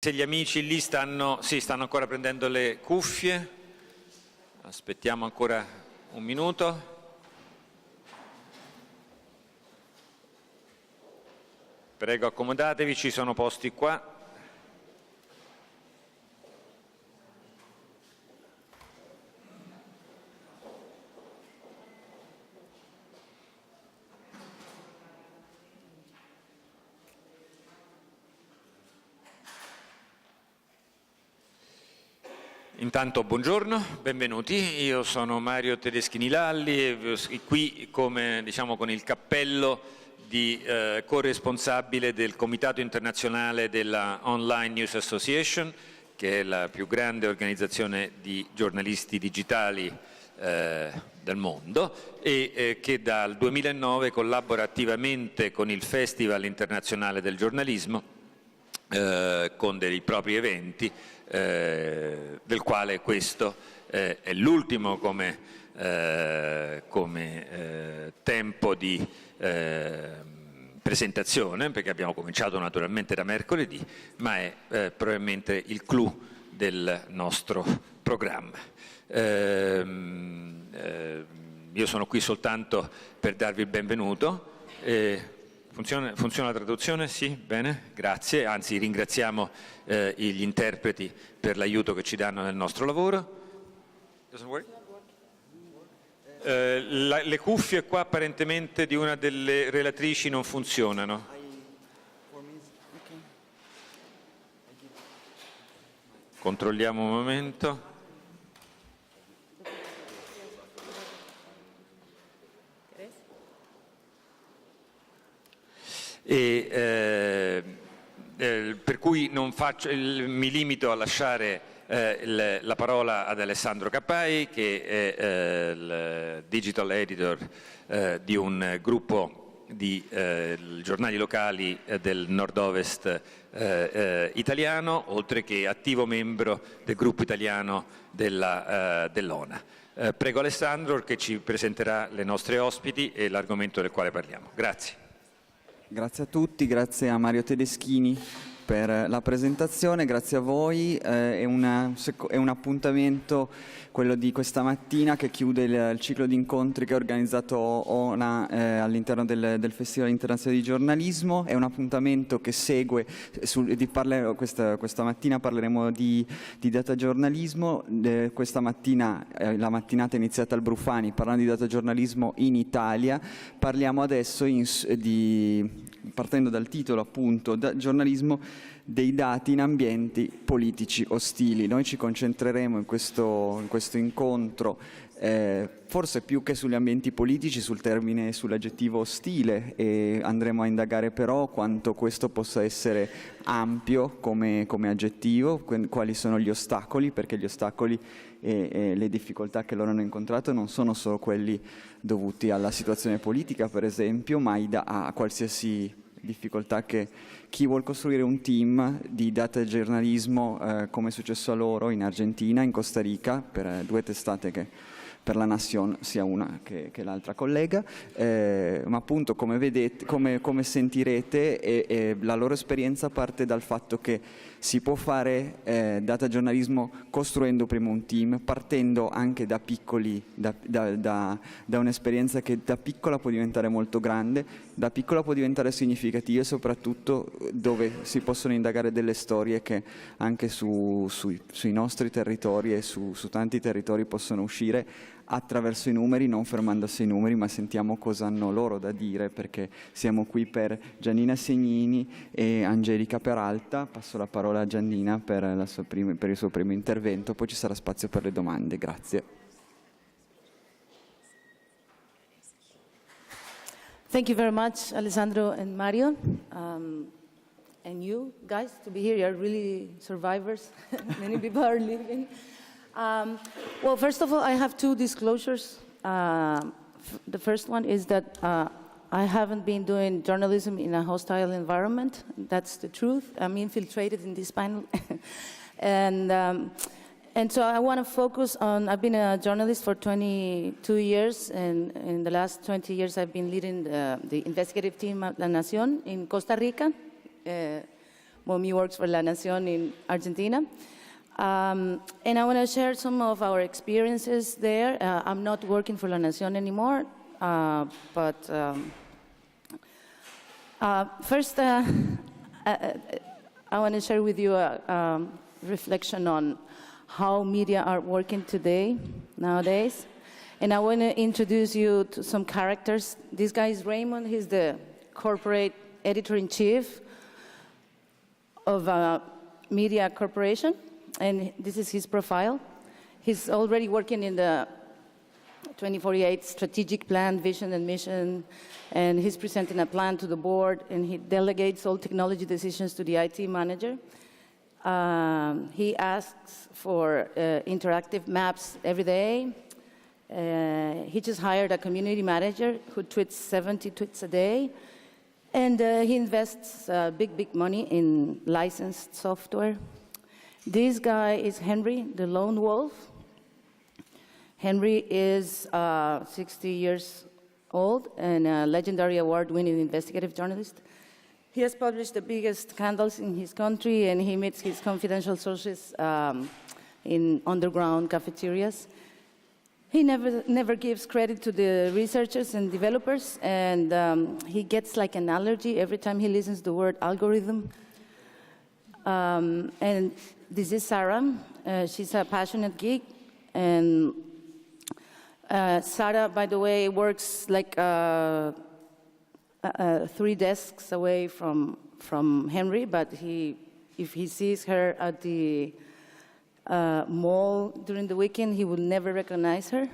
Se gli amici lì stanno ancora prendendo le cuffie, aspettiamo ancora un minuto. Prego, accomodatevi, ci sono posti qua. Intanto buongiorno, benvenuti, io sono Mario Tedeschini Lalli e qui come, diciamo, con il cappello di corresponsabile del Comitato Internazionale della Online News Association, che è la più grande organizzazione di giornalisti digitali del mondo e che dal 2009 collabora attivamente con il Festival Internazionale del Giornalismo con dei propri eventi, del quale questo è l'ultimo come tempo di presentazione, perché abbiamo cominciato naturalmente da mercoledì, ma è probabilmente il clou del nostro programma. Io sono qui soltanto per darvi il benvenuto. Funziona la traduzione? Sì? Bene, grazie. Anzi, ringraziamo gli interpreti per l'aiuto che ci danno nel nostro lavoro. Le cuffie qua apparentemente di una delle relatrici non funzionano. Controlliamo un momento. Per cui mi limito a lasciare la parola ad Alessandro Cappai, che è il digital editor di un gruppo di giornali locali del nord-ovest italiano, oltre che attivo membro del gruppo italiano dell'ONA. Prego Alessandro che ci presenterà le nostre ospiti e l'argomento del quale parliamo. Grazie. Grazie a tutti, grazie a Mario Tedeschini per la presentazione, grazie a voi. È un appuntamento, quello di questa mattina, che chiude il ciclo di incontri che ha organizzato ONA all'interno del Festival Internazionale di Giornalismo. È un appuntamento che segue, questa mattina parleremo di data giornalismo. Questa mattina, la mattinata è iniziata al Brufani parlando di data giornalismo in Italia. Parliamo adesso partendo dal titolo, appunto, giornalismo dei dati in ambienti politici ostili. Noi ci concentreremo in questo incontro forse più che sugli ambienti politici, sull'aggettivo ostile, e andremo a indagare però quanto questo possa essere ampio come aggettivo, quali sono gli ostacoli, perché gli ostacoli e le difficoltà che loro hanno incontrato non sono solo quelli dovuti alla situazione politica, per esempio, ma a qualsiasi difficoltà che chi vuol costruire un team di data giornalismo, come è successo a loro in Argentina, in Costa Rica, per due testate che per la Nacion, sia una che l'altra collega, ma appunto come vedete, come sentirete, la loro esperienza parte dal fatto che si può fare data giornalismo costruendo prima un team, partendo anche da piccoli, da un'esperienza che da piccola può diventare molto grande, da piccola può diventare significativa, e soprattutto dove si possono indagare delle storie che anche sui nostri territori e su tanti territori possono uscire attraverso i numeri, non fermandosi ai numeri, ma sentiamo cosa hanno loro da dire, perché siamo qui per Giannina Segnini e Angelica Peralta. Passo la parola a Giannina per il suo primo intervento, poi ci sarà spazio per le domande. Grazie. Thank you very much, Alessandro and Mario, and you guys to be here. You're really survivors. Many people are leaving. Well, first of all, I have two disclosures. The first one is that I haven't been doing journalism in a hostile environment. That's the truth. I'm infiltrated in this panel. And so I want to focus on, I've been a journalist for 22 years, and in the last 20 years I've been leading the investigative team at La Nacion in Costa Rica. Mommy works for La Nacion in Argentina. And I want to share some of our experiences there. I'm not working for La Nacion anymore, but first, I want to share with you a reflection on how media are working today, nowadays. And I want to introduce you to some characters. This guy is Raymond. He's the corporate editor-in-chief of a media corporation. And this is his profile. He's already working in the 2048 strategic plan, vision and mission, and he's presenting a plan to the board, and he delegates all technology decisions to the IT manager. He asks for interactive maps every day. He just hired a community manager who tweets 70 tweets a day, and he invests big money in licensed software. This guy is Henry, the lone wolf. Henry is 60 years old and a legendary award-winning investigative journalist. He has published the biggest scandals in his country, and he meets his confidential sources in underground cafeterias. He never gives credit to the researchers and developers, and he gets like an allergy every time he listens to the word algorithm. And this is Sarah. She's a passionate geek, and Sarah, by the way, works like 3 desks away from Henry, but if he sees her at the mall during the weekend, he will never recognize her.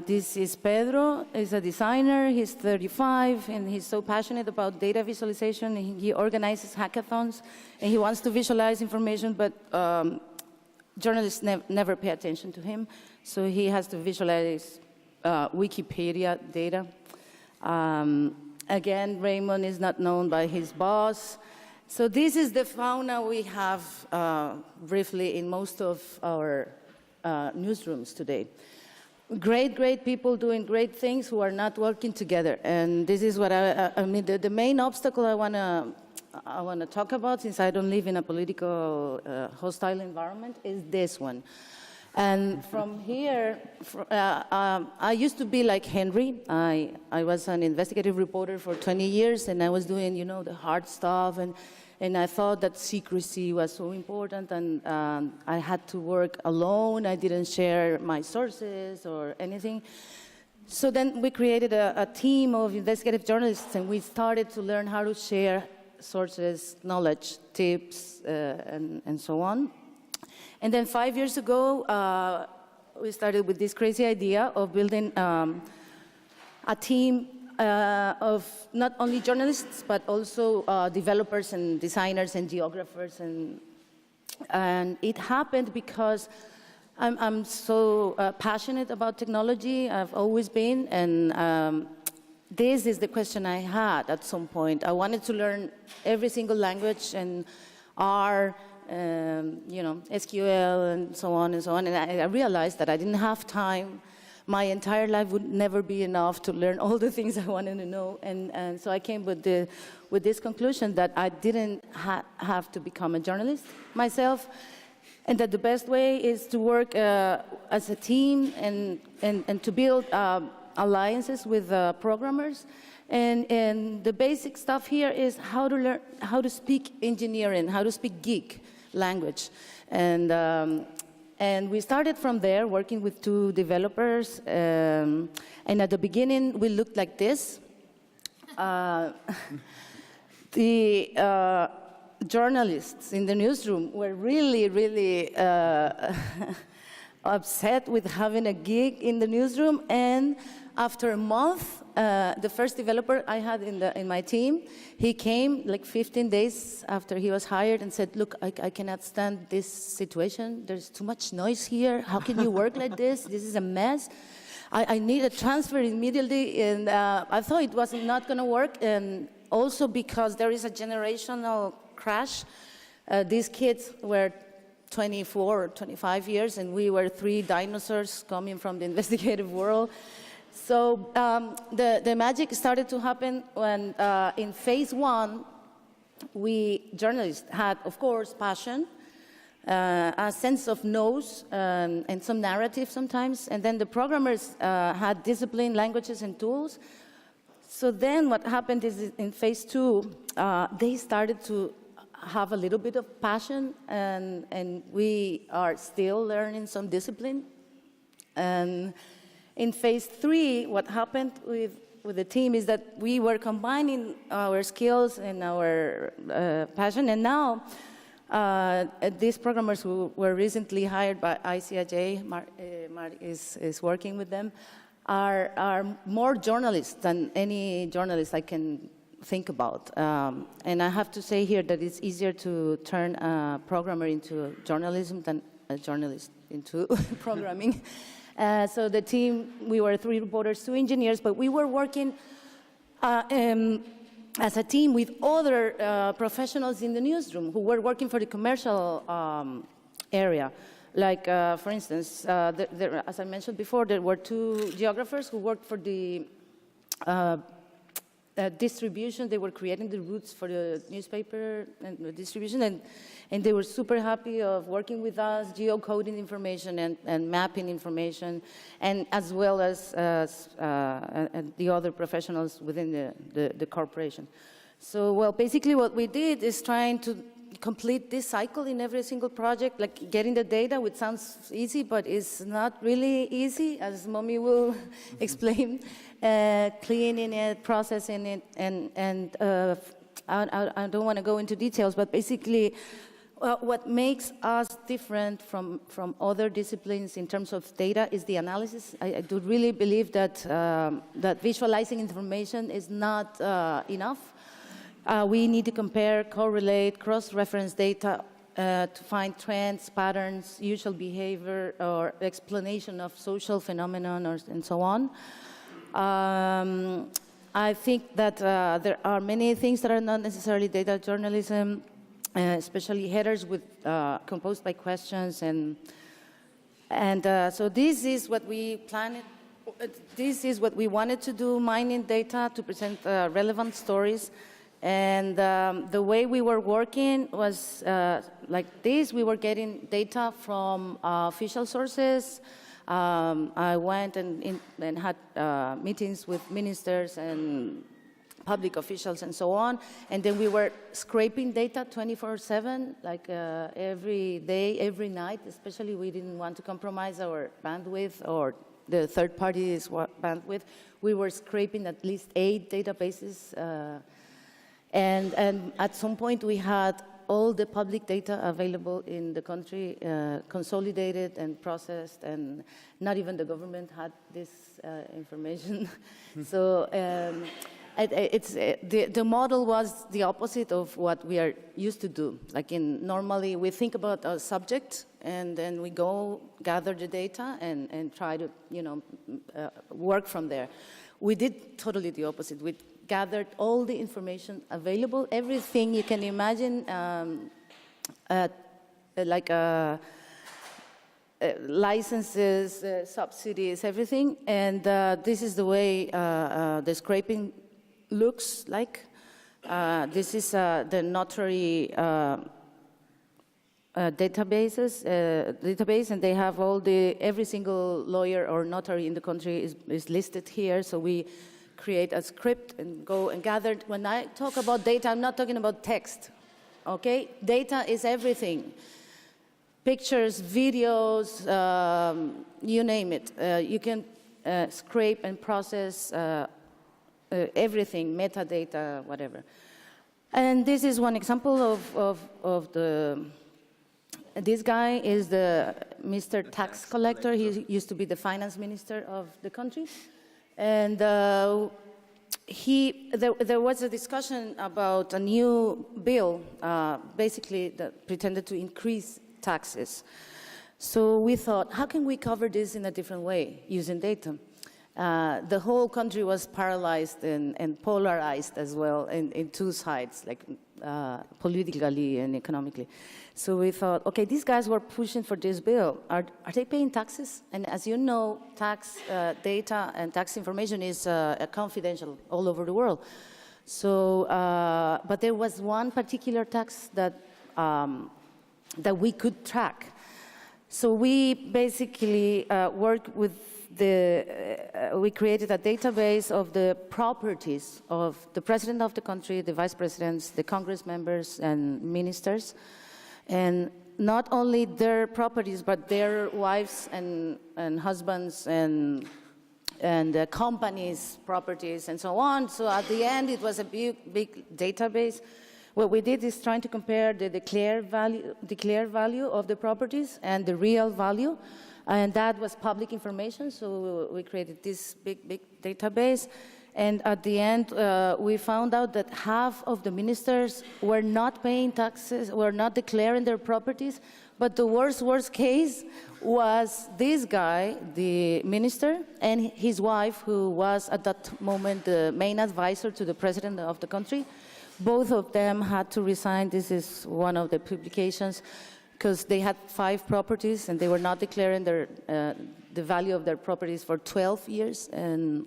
This is Pedro. He's a designer. He's 35, and he's so passionate about data visualization. He organizes hackathons, and he wants to visualize information, but journalists never pay attention to him, so he has to visualize Wikipedia data. Again, Raymond is not known by his boss. So this is the fauna we have briefly in most of our newsrooms today. Great people doing great things who are not working together. And this is what I mean, the main obstacle I want to talk about, since I don't live in a political hostile environment, is this one. And from here, I used to be like Henry. I was an investigative reporter for 20 years, and I was doing, the hard stuff, and I thought that secrecy was so important, and I had to work alone. I didn't share my sources or anything. So then we created a team of investigative journalists, and we started to learn how to share sources, knowledge, tips, and so on. And then 5 years ago, we started with this crazy idea of building a team of not only journalists, but also developers and designers and geographers. And it happened because I'm so passionate about technology. I've always been. And this is the question I had at some point. I wanted to learn every single language, and R, SQL, and so on and so on. And I realized that I didn't have time. My entire life would never be enough to learn all the things I wanted to know. And so I came with this conclusion that I didn't have to become a journalist myself, and that the best way is to work as a team and to build alliances with programmers. And the basic stuff here is how to learn how to speak engineering, how to speak geek language. And we started from there, working with 2 developers. And at the beginning, we looked like this. The journalists in the newsroom were really upset with having a geek in the newsroom. And after a month, the first developer I had in my team, he came like 15 days after he was hired and said, look, I cannot stand this situation. There's too much noise here. How can you work like this? This is a mess. I need a transfer immediately. And I thought it was not going to work. And also because there is a generational crash. These kids were 24 or 25 years, and we were 3 dinosaurs coming from the investigative world. So the magic started to happen when in phase 1, we journalists had, of course, passion, a sense of nose, and some narrative sometimes. And then the programmers had discipline, languages, and tools. So then what happened is in phase 2, they started to have a little bit of passion, and we are still learning some discipline. And in phase 3, what happened with the team is that we were combining our skills and our passion, and now these programmers who were recently hired by ICIJ, Mar is working with them, are more journalists than any journalist I can think about. And I have to say here that it's easier to turn a programmer into journalism than a journalist into programming. So the team, we were 3 reporters, 2 engineers, but we were working as a team with other professionals in the newsroom who were working for the commercial area. Like, for instance, as I mentioned before, there were 2 geographers who worked for the distribution. They were creating the routes for the newspaper and the distribution, and they were super happy of working with us, geocoding information and mapping information, and as well as the other professionals within the corporation. So, well, basically what we did is trying to complete this cycle in every single project, like getting the data, which sounds easy, but it's not really easy, as Mommy will explain. Cleaning it, processing it, and I don't want to go into details, but basically what makes us different from other disciplines in terms of data is the analysis. I do really believe that, that visualizing information is not enough. We need to compare, correlate, cross-reference data to find trends, patterns, usual behavior, or explanation of social phenomenon, and so on. I think that there are many things that are not necessarily data journalism, especially headers with composed by questions, and so this is what we planned. This is what we wanted to do: mining data to present relevant stories. And the way we were working was like this. We were getting data from official sources. I went and had meetings with ministers and public officials and so on. And then we were scraping data 24/7, like every day, every night. Especially, we didn't want to compromise our bandwidth or the third party's bandwidth. We were scraping at least 8 databases. And at some point, we had all the public data available in the country, consolidated and processed, and not even the government had this information. So the model was the opposite of what we are used to do. Like normally, we think about a subject, and then we go gather the data and try to, work from there. We did totally the opposite. We gathered all the information available, everything you can imagine, like licenses, subsidies, everything. And this is the way the scraping looks like. This is the notary database, and they have every single lawyer or notary in the country is listed here. So we create a script and go and gather. When I talk about data, I'm not talking about text, okay? Data is everything. Pictures, videos, you name it. You can scrape and process everything, metadata, whatever. And this is one example of this guy is the Mr. Tax Collector. He used to be the finance minister of the country. And there was a discussion about a new bill, basically that pretended to increase taxes. So we thought, how can we cover this in a different way using data? The whole country was paralyzed and polarized as well in 2 sides, like politically and economically. So we thought, okay, these guys were pushing for this bill. Are they paying taxes? And as you know, tax data and tax information is confidential all over the world. So, but there was one particular tax that we could track. So we basically worked with we created a database of the properties of the president of the country, the vice presidents, the Congress members, and ministers. And not only their properties, but their wives and husbands and companies' properties and so on. So at the end, it was a big database. What we did is trying to compare the declared value of the properties and the real value. And that was public information, so we created this big database. And at the end, we found out that half of the ministers were not paying taxes, were not declaring their properties. But the worst case was this guy, the minister, and his wife, who was at that moment the main advisor to the president of the country. Both of them had to resign. This is one of the publications, because they had 5 properties and they were not declaring the value of their properties for 12 years. And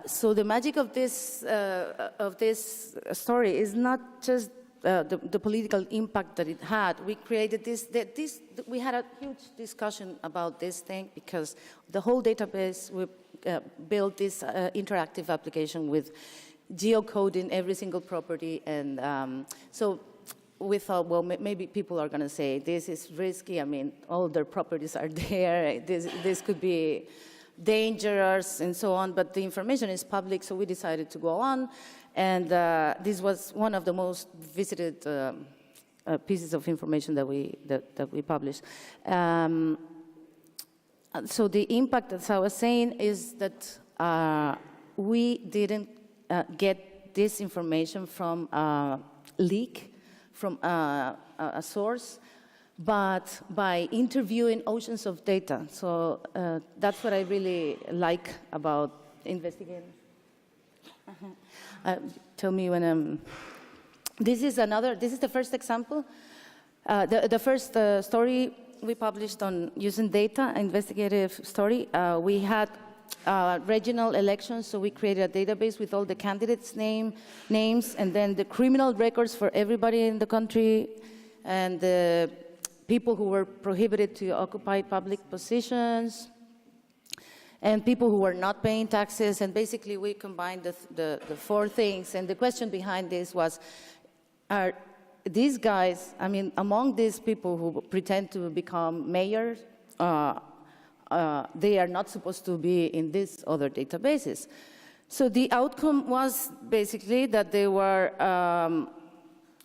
so the magic of this story is not just the political impact that it had. We created we had a huge discussion about this thing, because the whole database, we built this interactive application with geocoding every single property. And so we thought, well, maybe people are going to say, this is risky. I mean, all their properties are there. This could be dangerous and so on. But the information is public, so we decided to go on. And this was one of the most visited pieces of information that we published. So the impact, as I was saying, is that we didn't get this information from leak, from a source, but by interviewing oceans of data. So that's what I really like about investigating. Tell me when I'm... This is the first example. The first story we published on using data, investigative story. We had Reginal Elections, so we created a database with all the candidates' names, and then the criminal records for everybody in the country, and the people who were prohibited to occupy public positions, and people who were not paying taxes. And basically we combined the 4 things. And the question behind this was, are these guys, I mean, among these people who pretend to become mayors, they are not supposed to be in these other databases. So the outcome was basically that there were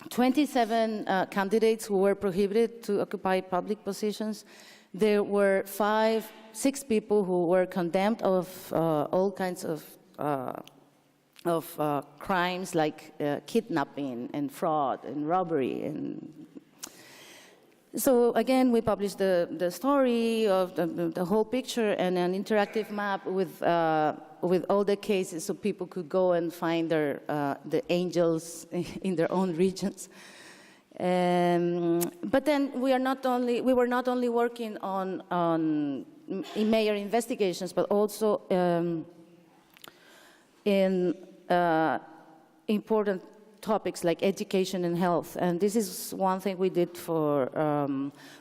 27 candidates who were prohibited to occupy public positions. There were 6 people who were condemned of all kinds of crimes like kidnapping and fraud and robbery. And so again, we published the story of the whole picture and an interactive map with all the cases, so people could go and find the angels in their own regions. But then we were not only working on mayor investigations, but also in important topics like education and health. And this is one thing we did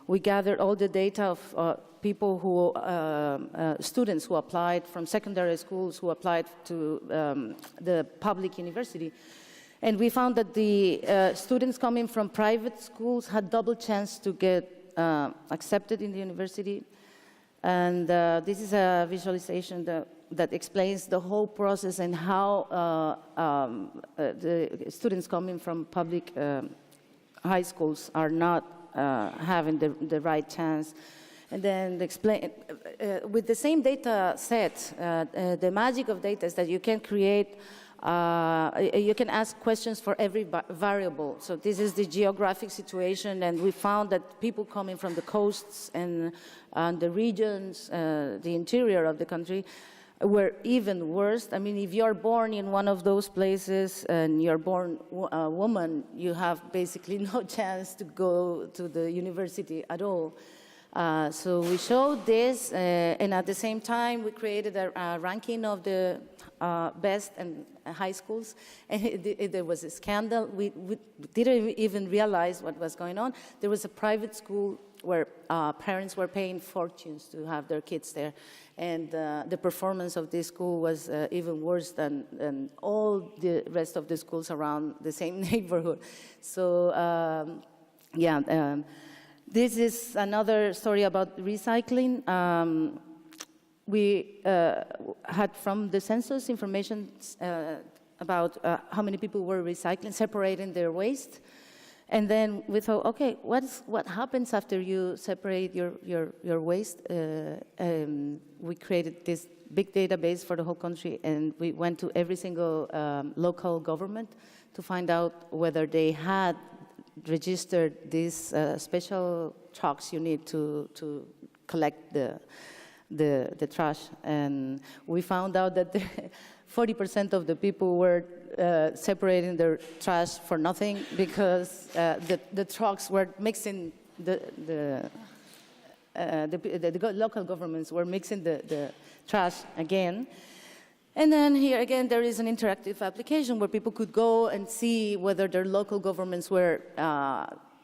we gathered all the data of people students who applied from secondary schools, who applied to the public university. And we found that the students coming from private schools had double chance to get accepted in the university. And this is a visualization that explains the whole process and how the students coming from public high schools are not having the right chance. And then with the same data set, the magic of data is that you can create you can ask questions for every variable. So this is the geographic situation, and we found that people coming from the coasts and the regions, the interior of the country, were even worse. I mean, if you're born in one of those places and you're born a woman, you have basically no chance to go to the university at all. So we showed this, and at the same time, we created a ranking of the best and high schools, and there was a scandal. We didn't even realize what was going on. There was a private school where parents were paying fortunes to have their kids there, and the performance of this school was even worse than all the rest of the schools around the same neighborhood. So, this is another story about recycling. We had from the census information about how many people were recycling, separating their waste. And then we thought, okay, what happens after you separate your waste? We created this big database for the whole country, and we went to every single local government to find out whether they had registered these special trucks you need to collect the trash. And we found out that 40% of the people were separating their trash for nothing, because the trucks were mixing the local governments were mixing the trash again. And then here again, there is an interactive application where people could go and see whether their local governments were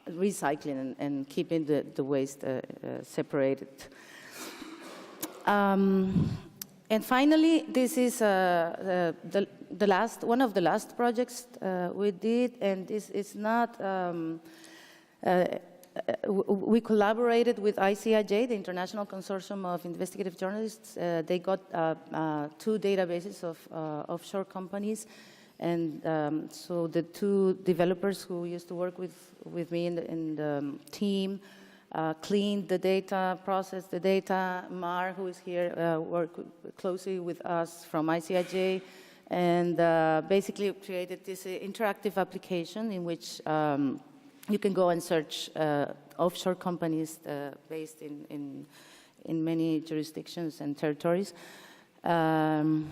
recycling and keeping the waste separated. And finally, this is one of the last projects we did, and this is not. We collaborated with ICIJ, the International Consortium of Investigative Journalists. They got 2 databases of offshore companies, and so the 2 developers who used to work with me in the team cleaned the data, processed the data. Mar, who is here, worked closely with us from ICIJ, and basically created this interactive application in which you can go and search offshore companies based in many jurisdictions and territories. And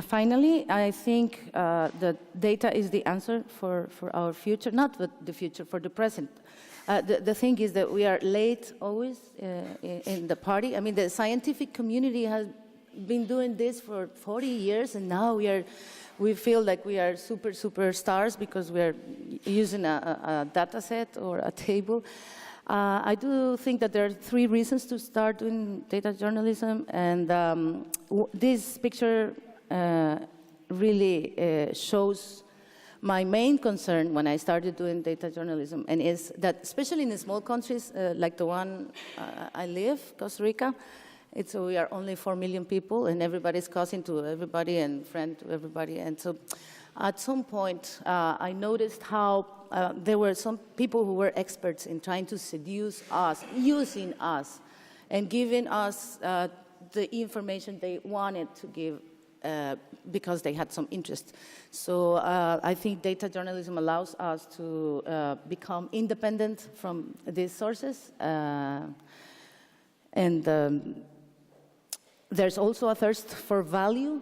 finally, I think that data is the answer for our future, not the future, for the present. The thing is that we are late always in the party. I mean, the scientific community has been doing this for 40 years, and now we feel like we are super stars because we are using a data set or a table. I do think that there are 3 reasons to start doing data journalism, and this picture really shows my main concern when I started doing data journalism, and is that especially in the small countries like the one I live, Costa Rica, we are only 4 million people, and everybody's cousin to everybody and friend to everybody. And so at some point, I noticed how there were some people who were experts in trying to seduce us, using us, and giving us the information they wanted to give because they had some interest. So I think data journalism allows us to become independent from these sources. And there's also a thirst for value.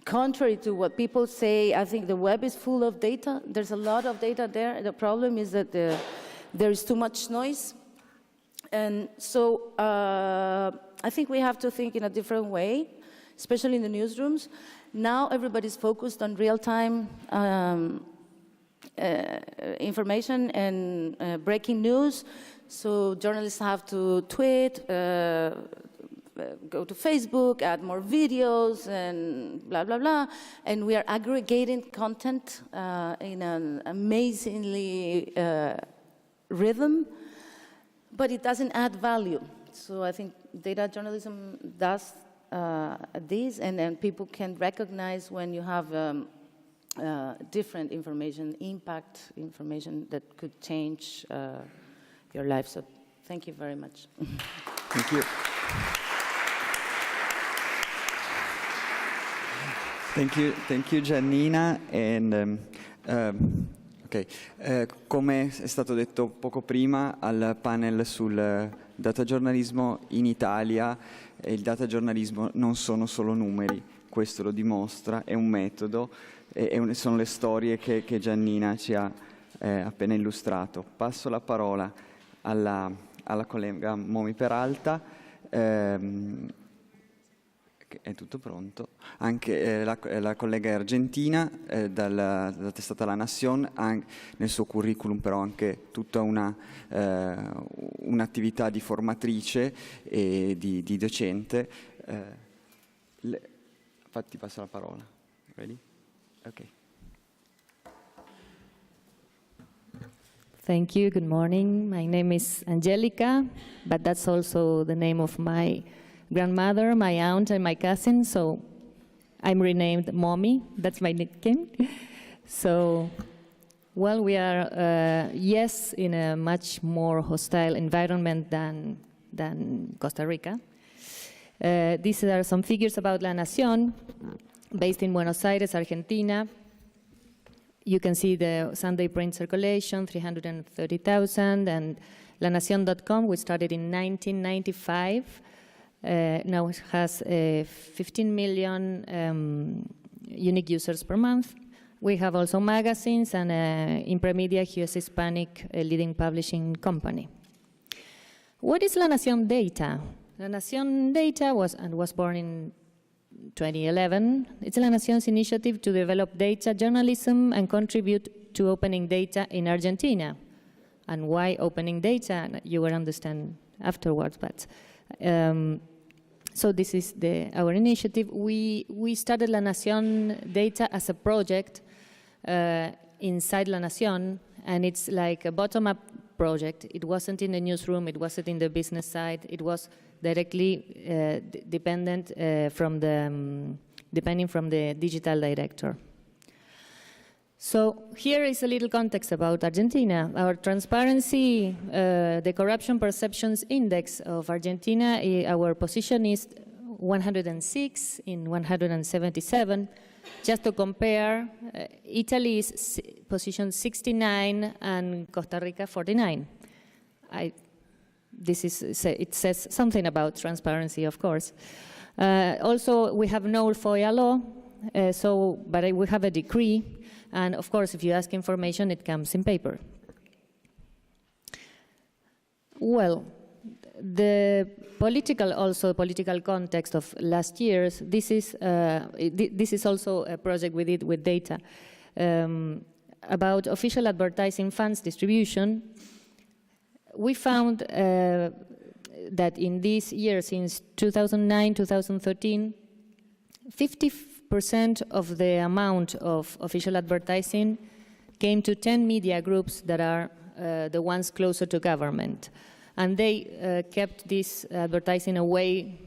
Contrary to what people say, I think the web is full of data. There's a lot of data there. The problem is that there is too much noise. And so I think we have to think in a different way, especially in the newsrooms. Now everybody's focused on real-time information and breaking news. So journalists have to tweet, go to Facebook, add more videos, and blah, blah, blah. And we are aggregating content in an amazingly rhythm, but it doesn't add value. So I think data journalism does this, and then people can recognize when you have different information, impact information that could change your life. So thank you very much. Thank you. Thank you Giannina. And, okay. Come è stato detto poco prima al panel sul datagiornalismo in Italia, il datagiornalismo non sono solo numeri, questo lo dimostra, è un metodo, sono le storie che Giannina ci ha appena illustrato. Passo la parola alla collega Momi Peralta, È tutto pronto. Anche la collega argentina dalla testata La Nacion ha nel suo curriculum però anche tutta un'attività di formatrice e di docente. Infatti passo la parola. Ready? Okay. Thank you. Good morning. My name is Angelica, but that's also the name of my grandmother, my aunt, and my cousin, so I'm renamed Mommy. That's my nickname. So, well, we are, yes, in a much more hostile environment than Costa Rica. These are some figures about La Nacion, based in Buenos Aires, Argentina. You can see the Sunday print circulation, 330,000, and lanacion.com, which started in 1995. Now it has 15 million unique users per month. We have also magazines and Impremedia, US Hispanic leading publishing company. What is La Nacion Data? La Nacion Data was born in 2011. It's La Nacion's initiative to develop data journalism and contribute to opening data in Argentina. And why opening data? You will understand afterwards, but so this is our initiative. We started La Nacion Data as a project inside La Nacion, and it's like a bottom-up project. It wasn't in the newsroom, it wasn't in the business side, it was directly depending from the digital director. So here is a little context about Argentina. Our transparency, the corruption perceptions index of Argentina, our position is 106 in 177. Just to compare, Italy is position 69 and Costa Rica 49. It says something about transparency, of course. Also, we have no FOIA law, but we have a decree. And of course, if you ask information, it comes in paper. Well, the political context of last years, this is also a project we did with data about official advertising funds distribution. We found that in this year, since 2009, 2013, 50% of the amount of official advertising came to 10 media groups that are the ones closer to government. And they kept this advertising away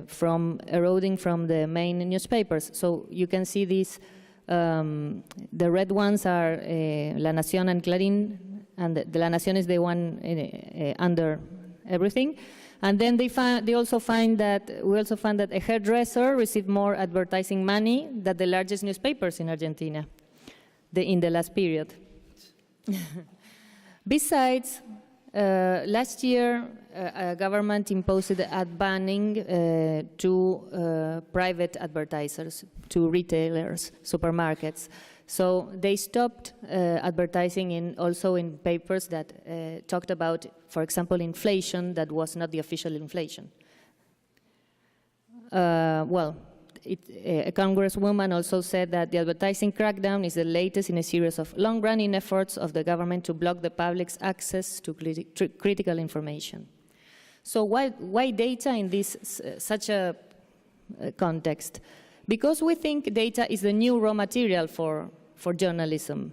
from eroding from the main newspapers. So you can see these, the red ones are La Nación and Clarín, and the La Nación is the one under everything. And then we also found that a hairdresser received more advertising money than the largest newspapers in Argentina in the last period. Besides, last year, government imposed ad banning to private advertisers, to retailers, supermarkets. So they stopped advertising also in papers that talked about, for example, inflation that was not the official inflation. A congresswoman also said that the advertising crackdown is the latest in a series of long-running efforts of the government to block the public's access to critical information. So why data in this such a context? Because we think data is the new raw material for journalism.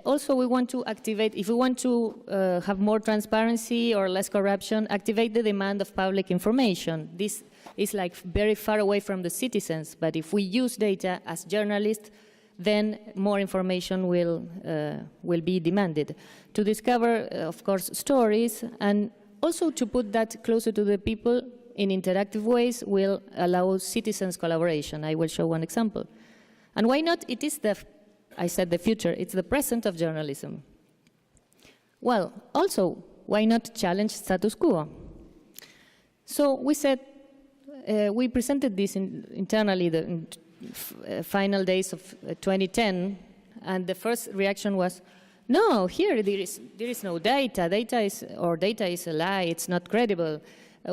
Also, we want to activate, if we want to have more transparency or less corruption, activate the demand of public information. This is like very far away from the citizens, but if we use data as journalists, then more information will be demanded. To discover, of course, stories, and also to put that closer to the people in interactive ways will allow citizens' collaboration. I will show one example. And why not? It is I said the future, it's the present of journalism. Well, also, why not challenge status quo? So we said, we presented this internally in final days of 2010, and the first reaction was, no, here there is no data. Data is a lie. It's not credible.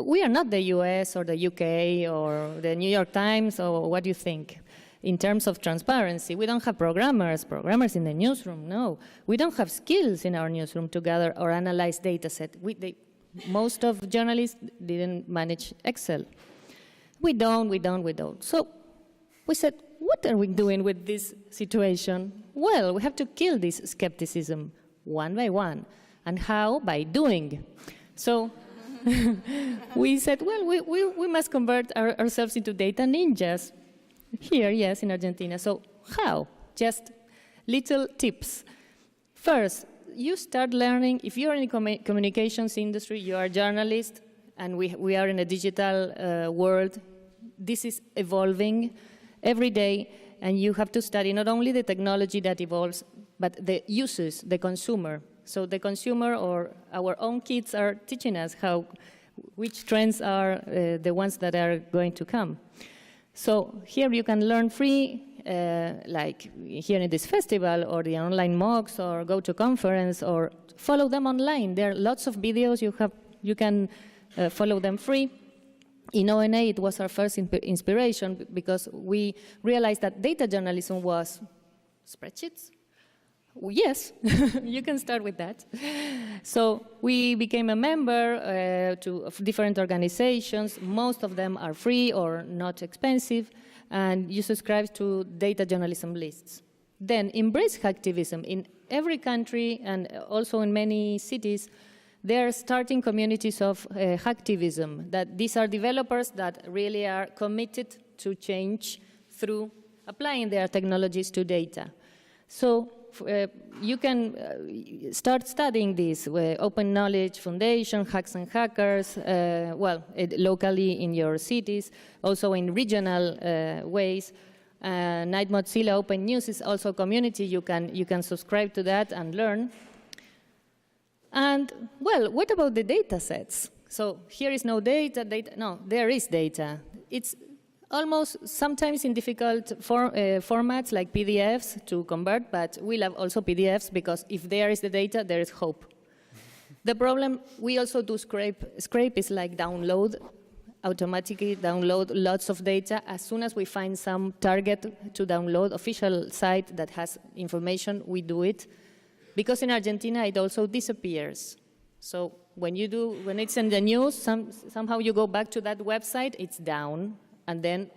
We are not the US or the UK or the New York Times, or what do you think? In terms of transparency, we don't have programmers in the newsroom, no. We don't have skills in our newsroom to gather or analyze data set. Most of journalists didn't manage Excel. We don't. So we said, what are we doing with this situation? Well, we have to kill this skepticism one by one. And how? By doing. So we said, well, we must convert ourselves into data ninjas. Here, yes, in Argentina. So how? Just little tips. First, you start learning, if you're in the communications industry, you are a journalist, and we are in a digital world. This is evolving every day, and you have to study not only the technology that evolves, but the users, the consumer. So the consumer or our own kids are teaching us which trends are the ones that are going to come. So here you can learn free, like here in this festival, or the online MOOCs, or go to conference, or follow them online. There are lots of videos you can follow them free. In ONA, it was our first inspiration because we realized that data journalism was spreadsheets. Yes, you can start with that. So we became a member of different organizations. Most of them are free or not expensive, and you subscribe to data journalism lists. Then embrace hacktivism. In every country and also in many cities, they're starting communities of hacktivism. That these are developers that really are committed to change through applying their technologies to data. So you can start studying this, Open Knowledge Foundation, Hacks and Hackers, locally in your cities, also in regional ways. Night Mozilla Open News is also a community. You can subscribe to that and learn. And, well, what about the data sets? So here is no data. No, there is data. It's almost sometimes in difficult formats like PDFs to convert, but we love also PDFs because if there is the data, there is hope. The problem, we also do scrape. Scrape is like download, automatically download lots of data. As soon as we find some target to download, official site that has information, we do it. Because in Argentina, it also disappears. So when it's in the news, somehow you go back to that website, it's down. And then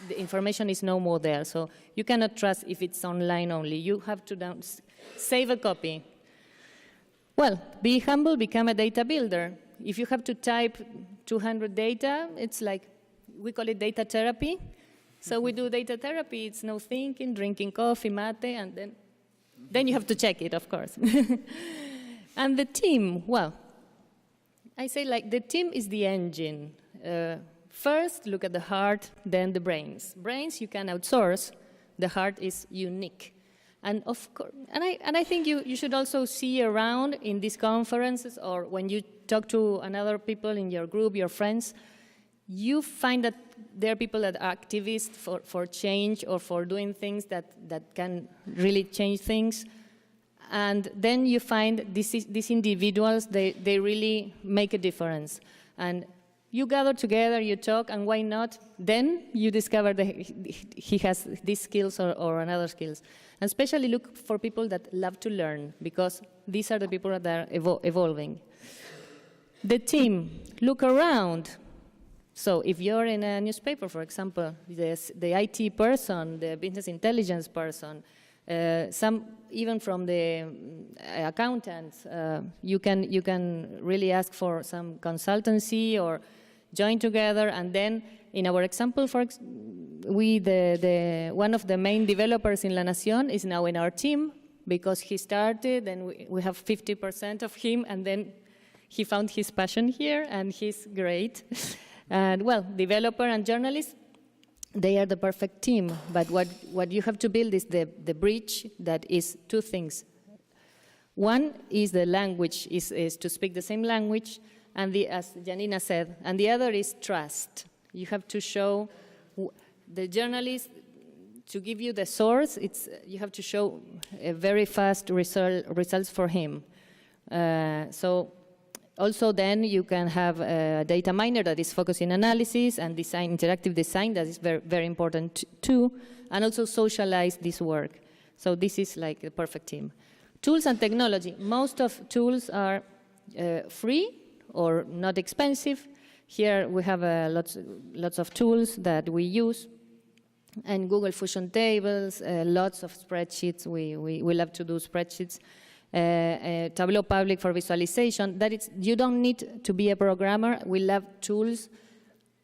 the information is no more there. So you cannot trust if it's online only. You have to save a copy. Well, be humble, become a data builder. If you have to type 200 data, it's like, we call it data therapy. So we do data therapy. It's no thinking, drinking coffee, mate, and then you have to check it, of course. And the team, well, I say like the team is the engine. First, look at the heart, then the brains. Brains you can outsource. The heart is unique. And of course, and I think you should also see around in these conferences or when you talk to another people in your group, your friends, you find that there are people that are activists for change or for doing things that can really change things. And then you find these individuals, they really make a difference. And you gather together, you talk, and why not? Then you discover that he has these skills or another skills. And especially look for people that love to learn, because these are the people that are evolving. The team, look around. So if you're in a newspaper, for example, the IT person, the business intelligence person, some even from the accountants, you can really ask for some consultancy or join together. And then in our example, one of the main developers in La Nacion is now in our team because he started, and we have 50% of him, and then he found his passion here, and he's great. And well, developer and journalist, they are the perfect team. But what you have to build is the bridge that is two things. One is the language, is to speak the same language, and as Janina said, and the other is trust. You have to show the journalist, to give you the source, you have to show a very fast results for him. So Also then you can have a data miner that is focused in analysis and design, interactive design, that is very, very important too, and also socialize this work. So this is like the perfect team. Tools and technology. Most of tools are free or not expensive. Here we have lots of tools that we use. And Google Fusion tables, lots of spreadsheets. We love to do spreadsheets. Tableau public for visualization. That is, you don't need to be a programmer. We love tools.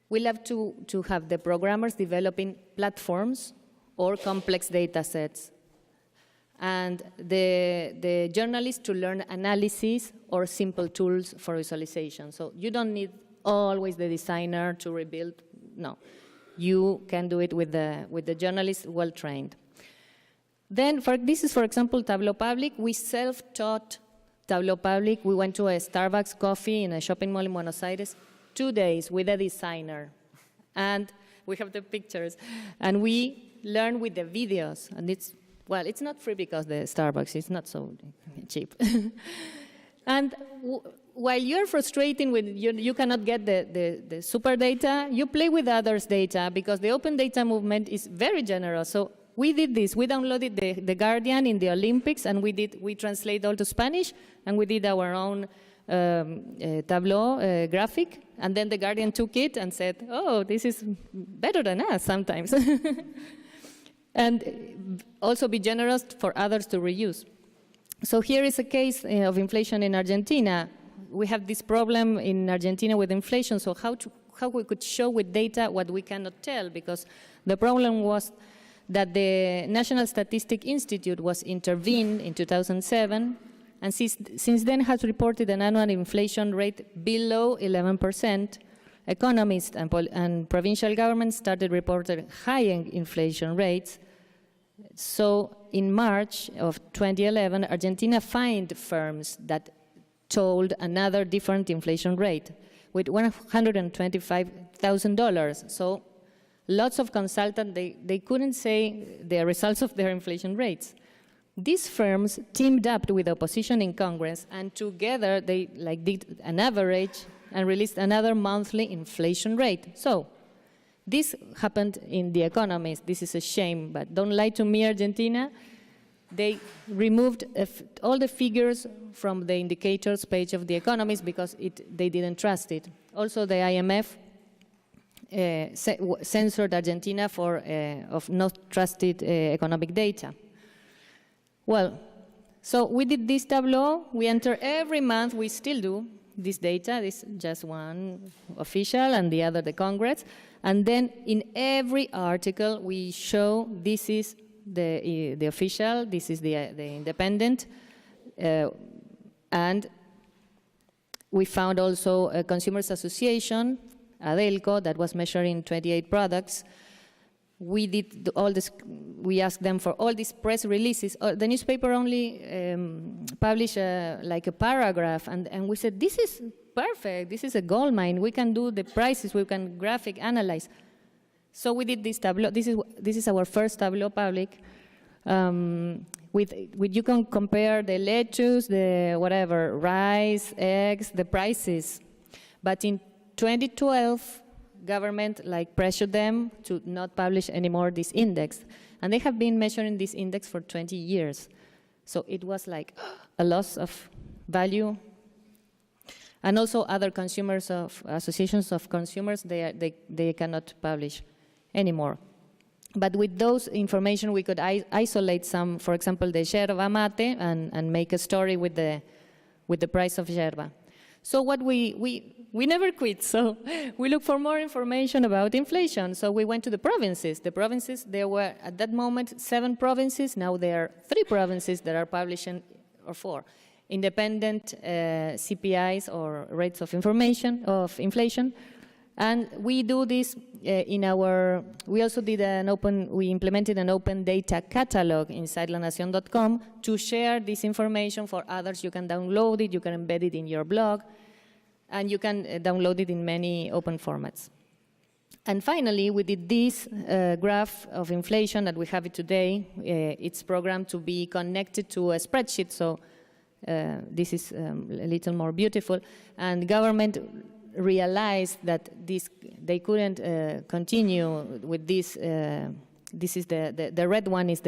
We love to have the programmers developing platforms or complex data sets. And the journalists to learn analysis or simple tools for visualization. So you don't need always the designer to rebuild. No. You can do it with the journalists well-trained. Then, this is, for example, Tableau Public. We self-taught Tableau Public. We went to a Starbucks coffee in a shopping mall in Buenos Aires, 2 days with a designer. And we have the pictures. And we learned with the videos. And it's not free because the Starbucks is not so cheap. And while you're frustrating with you cannot get the super data, you play with others' data because the open data movement is very generous. So we did this. We downloaded the Guardian in the Olympics, and we translate all to Spanish, and we did our own Tableau graphic. And then the Guardian took it and said, oh, this is better than us sometimes. And also be generous for others to reuse. So here is a case of inflation in Argentina. We have this problem in Argentina with inflation, so how we could show with data what we cannot tell, because the problem was that the National Statistic Institute was intervened in 2007, and since then has reported an annual inflation rate below 11%. Economists and provincial governments started reporting high inflation rates. So in March of 2011, Argentina fined firms that told another different inflation rate with $125,000. So lots of consultants, they couldn't say the results of their inflation rates. These firms teamed up with opposition in Congress, and together they did an average and released another monthly inflation rate. So this happened in The Economist. This is a shame, but don't lie to me, Argentina. They removed all the figures from the indicators page of The Economist because they didn't trust it. Also, the IMF censored Argentina of not trusted economic data. Well, so we did this Tableau. We enter every month. We still do this data. This is just one official and the other the Congress. And then in every article, we show this is the official, this is the independent, and we found also a consumers association, Adelco, that was measuring 28 products. We did all this. We asked them for all these press releases. The newspaper only published like a paragraph, and we said, this is perfect. This is a gold mine. We can do the prices. We can graphic analyze. So we did this Tableau. This is our first Tableau public. With you can compare the lettuce, the whatever, rice, eggs, the prices. But in 2012, government pressured them to not publish anymore this index. And they have been measuring this index for 20 years. So it was like a loss of value. And also other consumers associations of consumers, they cannot publish anymore. But with those information, we could isolate some, for example, the yerba mate, and make a story with the price of yerba. So what we never quit. So we look for more information about inflation. So we went to the provinces. The provinces, there were at that moment 7 provinces. Now there are 3 provinces that are publishing, or 4, independent CPIs or rates of inflation. And we do this we also did we implemented an open data catalog inside Nacion.com to share this information for others. You can download it, you can embed it in your blog, and you can download it in many open formats. And finally, we did this graph of inflation that we have it today. It's programmed to be connected to a spreadsheet, so this is a little more beautiful. And government realized that they couldn't continue with this. This is the red one is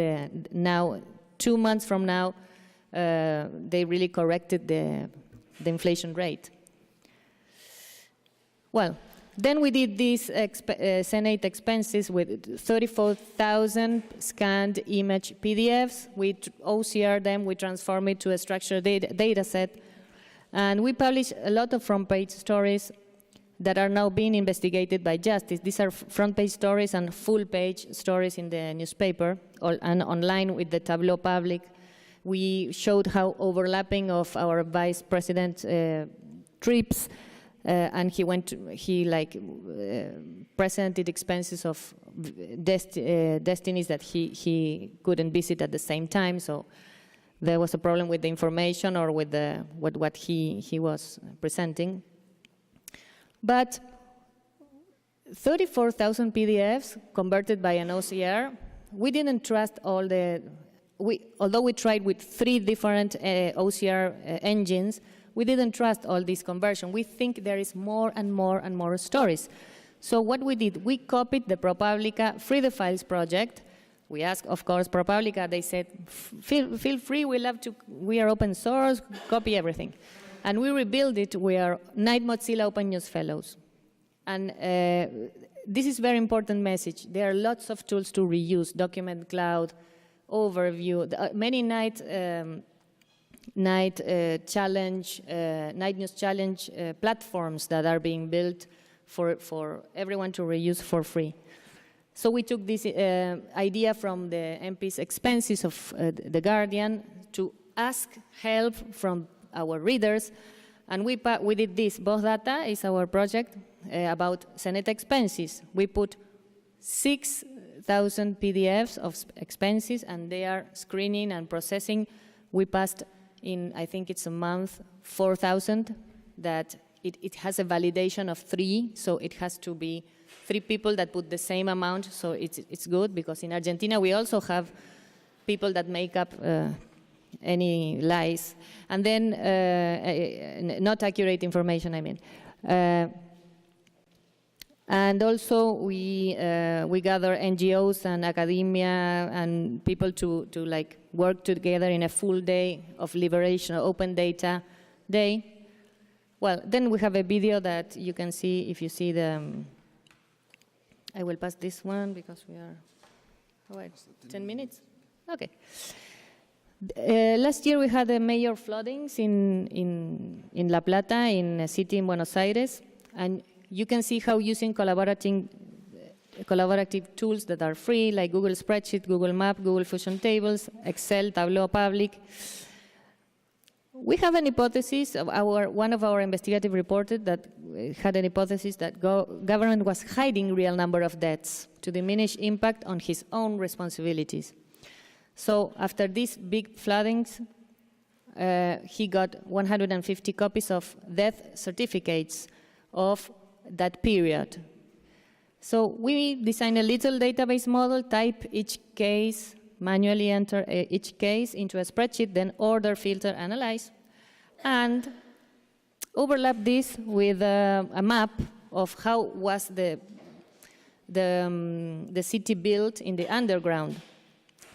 now 2 months from now. They really corrected the inflation rate. Well, then we did these Senate expenses with 34,000 scanned image PDFs. We OCR them, we transform it to a structured data set. And we publish a lot of front-page stories that are now being investigated by justice. These are front-page stories and full-page stories in the newspaper and online with the Tableau public. We showed how overlapping of our vice president trips, and he presented expenses of destinies that he couldn't visit at the same time. So there was a problem with the information or with what he was presenting. But 34,000 PDFs converted by an OCR, we didn't trust all although we tried with 3 different OCR engines, we didn't trust all this conversion. We think there is more and more and more stories. So what we did, we copied the ProPublica Free the Files project. We asked, of course, ProPublica, they said, feel free, we are open source, copy everything. And we rebuilt it, we are Knight Mozilla Open News Fellows. And this is a very important message. There are lots of tools to reuse, Document Cloud, Overview, many Knight News Challenge platforms that are being built for everyone to reuse for free. So we took this idea from the MP's expenses of The Guardian to ask help from our readers, and we did this. Both Data is our project about Senate expenses. We put 6,000 PDFs of expenses, and they are screening and processing. We passed in, I think it's a month, 4,000, that it has a validation of 3, so it has to be 3 people that put the same amount, so it's good, because in Argentina we also have people that make up any lies, and then not accurate information, I mean. And also we gather NGOs and academia and people to like work together in a full day of liberation, open data day. Well, then we have a video that you can see if you see the. I will pass this one because we are. Oh, wait, 10 minutes? Okay. Last year we had a major floodings in La Plata, in a city in Buenos Aires, and you can see how using collaborative tools that are free, like Google Spreadsheet, Google Map, Google Fusion Tables, Excel, Tableau Public. We have an hypothesis, one of our investigative reported that had an hypothesis that government was hiding real number of deaths to diminish impact on his own responsibilities. So after these big floodings, he got 150 copies of death certificates of that period. So we designed a little database model, type each case, manually enter each case into a spreadsheet, then order, filter, analyze, and overlap this with a map of how was the city built in the underground.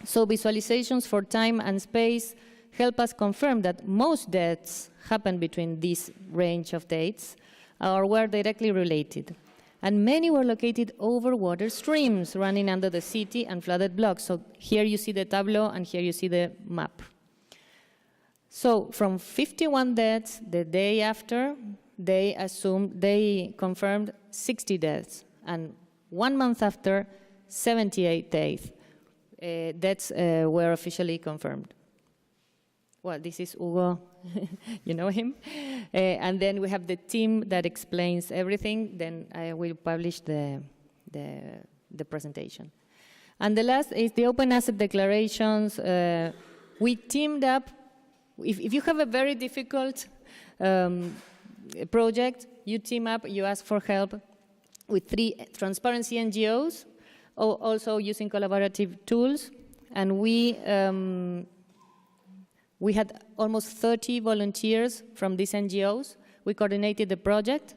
So visualizations for time and space help us confirm that most deaths happen between this range of dates or were directly related. And many were located over water streams running under the city and flooded blocks. So here you see the Tableau, and here you see the map. So from 51 deaths the day after, they confirmed 60 deaths. And 1 month after, 78 deaths were officially confirmed. Well, this is Hugo, you know him. And then we have the team that explains everything. Then I will publish the presentation. And the last is the open asset declarations. We teamed up. If you have a very difficult project, you team up, you ask for help with 3 transparency NGOs, also using collaborative tools. And we We had almost 30 volunteers from these NGOs. We coordinated the project,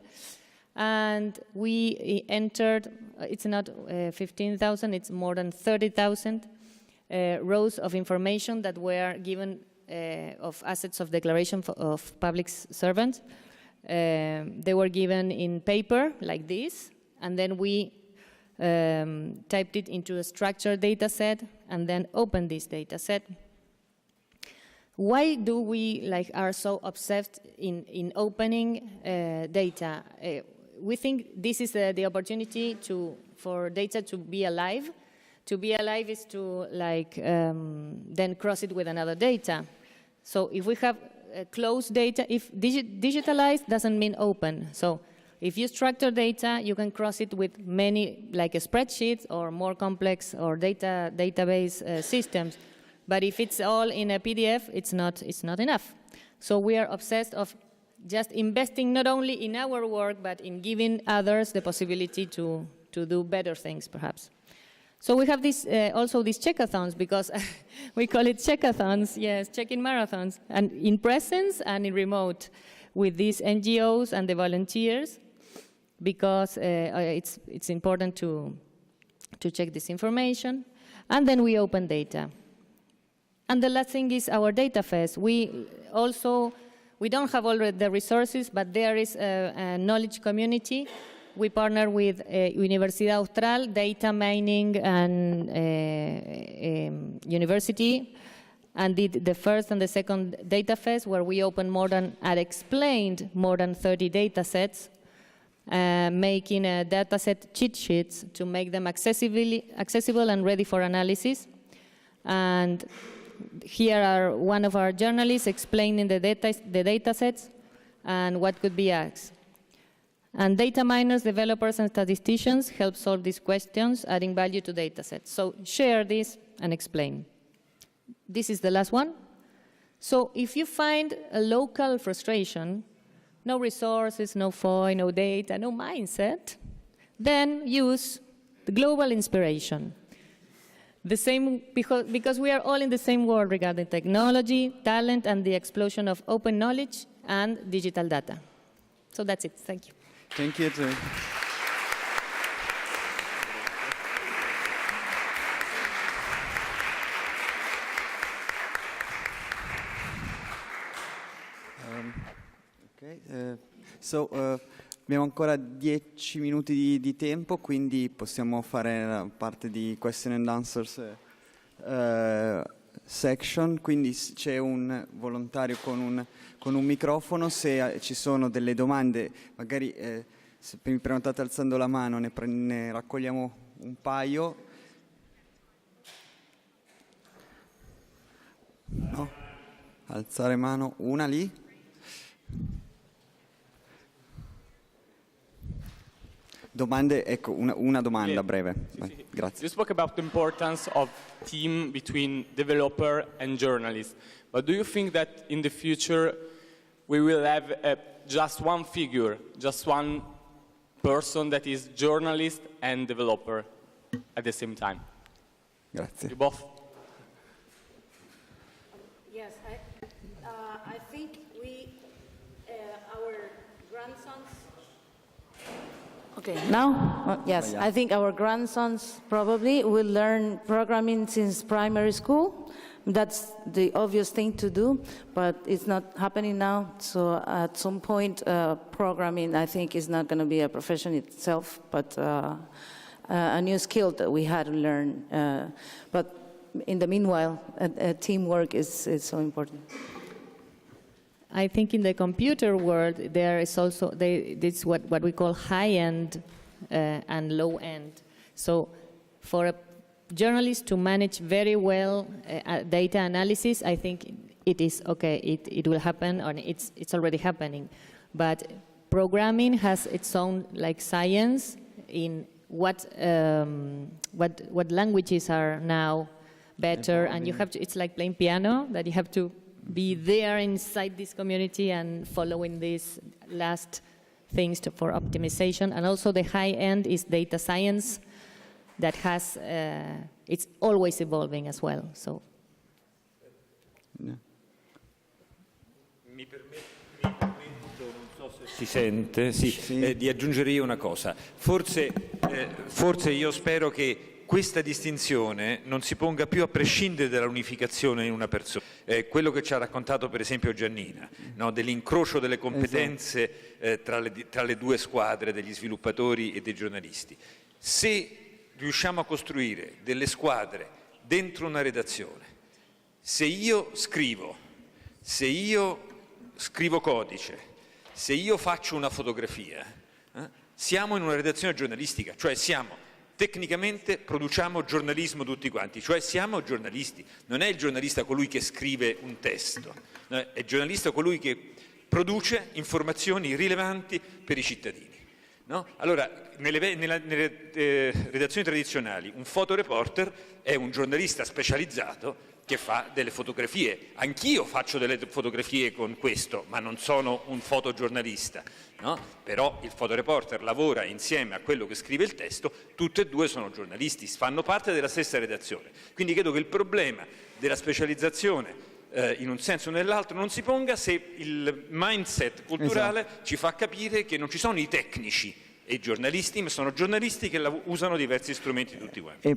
and we entered, it's not 15,000, it's more than 30,000 rows of information that were given of assets of declaration of public servants. They were given in paper, like this, and then we typed it into a structured data set and then opened this data set. Why do we are so obsessed in opening data? We think this is the opportunity for data to be alive. To be alive is to then cross it with another data. So if we have closed data, if digitalized doesn't mean open. So if you structure data, you can cross it with many, like a spreadsheet or more complex or database systems. But if it's all in a PDF, it's not enough. So we are obsessed of just investing not only in our work, but in giving others the possibility to do better things, perhaps. So we have this, also these checkathons, because we call it checkathons, yes, check-in marathons, and in presence and in remote, with these NGOs and the volunteers, because it's important to check this information. And then we open data. And the last thing is our data fest. We don't have already the resources, but there is a knowledge community. We partner with Universidad Austral, data mining and university, and did the first and the second data fest, where we opened and explained more than 30 data sets, making a data set cheat sheets to make them accessible and ready for analysis. And here are one of our journalists explaining the data sets and what could be asked. And data miners, developers, and statisticians help solve these questions, adding value to data sets. So share this and explain. This is the last one. So if you find a local frustration, no resources, no FOI, no data, no mindset, then use the global inspiration. The same, because we are all in the same world regarding technology, talent, and the explosion of open knowledge and digital data. So that's it. Thank you. Thank you too. Abbiamo ancora 10 minuti di tempo, quindi possiamo fare la parte di question and answers section. Quindi c'è un volontario con un microfono. Se ci sono delle domande, magari se mi prenotate alzando la mano, ne raccogliamo un paio. No? Alzare mano, una lì. Domande, ecco, una domanda breve. Grazie. You spoke about the importance of team between developer and journalist. But do you think that in the future we will have just one figure, just one person that is journalist and developer at the same time? Grazie. You both? Yes, I think our grandsons. Okay, now? Yes, I think our grandsons probably will learn programming since primary school. That's the obvious thing to do, but it's not happening now. So at some point, programming, I think, is not going to be a profession itself, but a new skill that we had to learn. But in the meanwhile, teamwork is so important. I think in the computer world, there is also, this is what we call high-end and low-end. So for a journalist to manage very well data analysis, I think it is okay, it will happen, or it's already happening. But programming has its own science in what languages are now better, and you have to, it's like playing piano, that you have to be there inside this community and following these last things for optimization. And also the high end is data science that has, it's always evolving as well. So. Yeah. Si sente? Sì. Sì. Di aggiungere io una cosa. Forse io spero che questa distinzione non si ponga più a prescindere dall'unificazione in una persona. Quello che ci ha raccontato per esempio Giannina, no? Dell'incrocio delle competenze tra le due squadre degli sviluppatori e dei giornalisti. Se riusciamo a costruire delle squadre dentro una redazione, se io scrivo codice, se io faccio una fotografia, siamo in una redazione giornalistica, cioè tecnicamente produciamo giornalismo tutti quanti, cioè siamo giornalisti. Non è il giornalista colui che scrive un testo, è il giornalista colui che produce informazioni rilevanti per i cittadini. No? Allora, nelle redazioni tradizionali un fotoreporter è un giornalista specializzato che fa delle fotografie. Anch'io faccio delle fotografie con questo, ma non sono un fotogiornalista, no? Però il fotoreporter lavora insieme a quello che scrive il testo, tutti e due sono giornalisti, fanno parte della stessa redazione. Quindi credo che il problema della specializzazione in un senso o nell'altro non si ponga se il mindset culturale ci fa capire che non ci sono i tecnici e i giornalisti, ma sono giornalisti che usano diversi strumenti tutti quanti.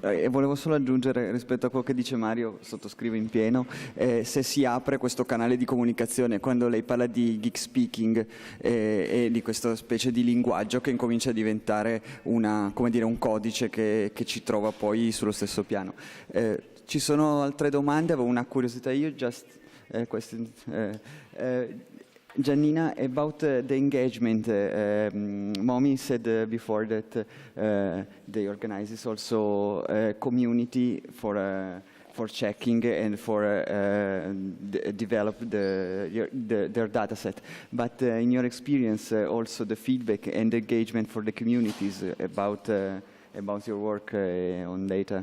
E volevo solo aggiungere rispetto a quello che dice Mario, sottoscrivo in pieno, se si apre questo canale di comunicazione, quando lei parla di geek speaking e di questa specie di linguaggio che incomincia a diventare un codice che ci trova poi sullo stesso piano. Ci sono altre domande? Avevo una curiosità io, question. Giannina, about the engagement, Momi said before that they organize also a community for checking and for develop their data set. But in your experience, also the feedback and engagement for the communities about your work on data.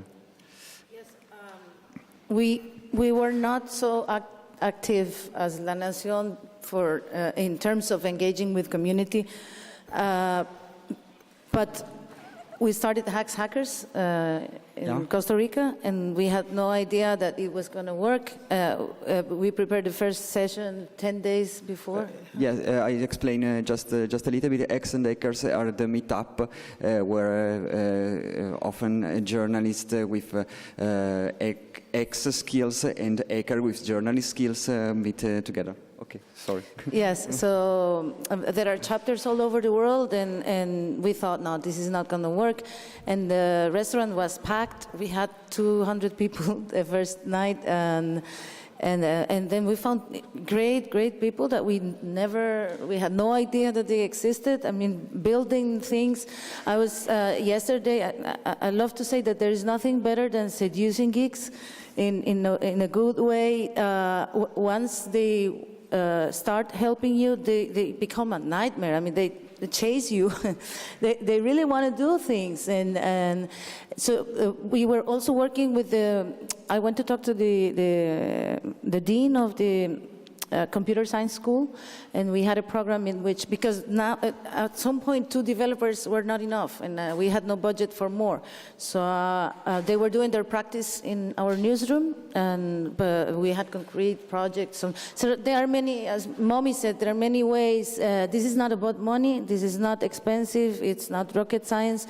We were not so active as La Nacion in terms of engaging with community, but we started Hackers in Costa Rica, and we had no idea that it was going to work. We prepared the first session 10 days before. Yes, I explain just a little bit. X and Hackers are the meetup where often journalists with X skills and hacker with journalist skills meet together. Okay, sorry. Yes, so there are chapters all over the world, and we thought, no, this is not going to work. And the restaurant was packed. We had 200 people the first night, and then we found great people that we had no idea that they existed. I mean, building things. I was yesterday. I love to say that there is nothing better than seducing geeks in a good way. Once they start helping you, they become a nightmare. I mean, they chase you. they really want to do things, and so we were also working with I went to talk to the dean of the computer science school, and we had a program in which, because now at some point 2 developers were not enough, and we had no budget for more, so they were doing their practice in our newsroom, but we had concrete projects. So there are many, as Mommy said, there are many ways. This is not about money, this is not expensive, it's not rocket science.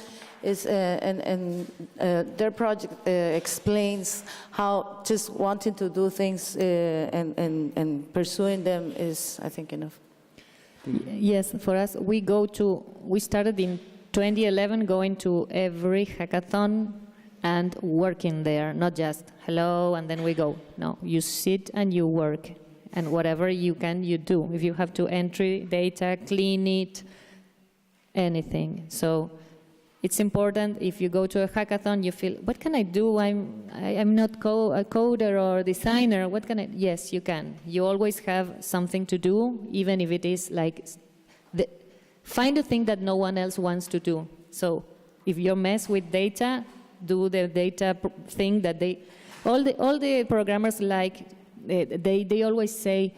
Their project explains how just wanting to do things and pursuing them is, I think, enough. Yes, for us, we started in 2011 going to every hackathon and working there, not just hello and then we go. No, you sit and you work, and whatever you can, you do. If you have to enter data, clean it, anything. So it's important. If you go to a hackathon, you feel, what can I do? I'm not a coder or designer. What can I? Yes, you can. You always have something to do, even if it is like, find a thing that no one else wants to do. So if you mess with data, do the data thing that all the programmers like. They always say,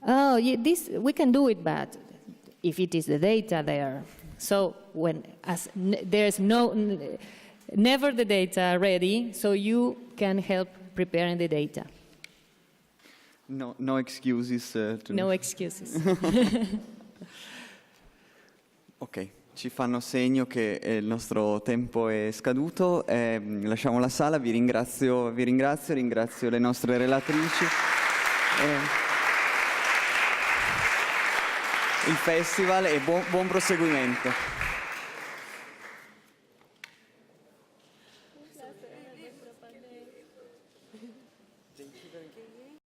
oh, yeah, this we can do it, but if it is the data there. So there's never the data ready, so you can help preparing the data. No excuses. No excuses. Ok, ci fanno segno che il nostro tempo è scaduto, lasciamo la sala, ringrazio le nostre relatrici. Il festival e buon proseguimento.